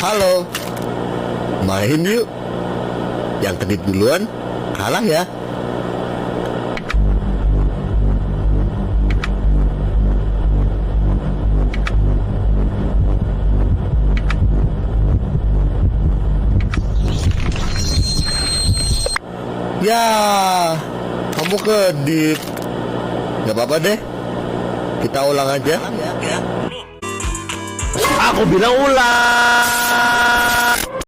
Halo, main yuk. Yang kedip duluan kalah ya. Ya, kamu kedip. Gak apa-apa deh, kita ulang aja. Aku bilang ulang.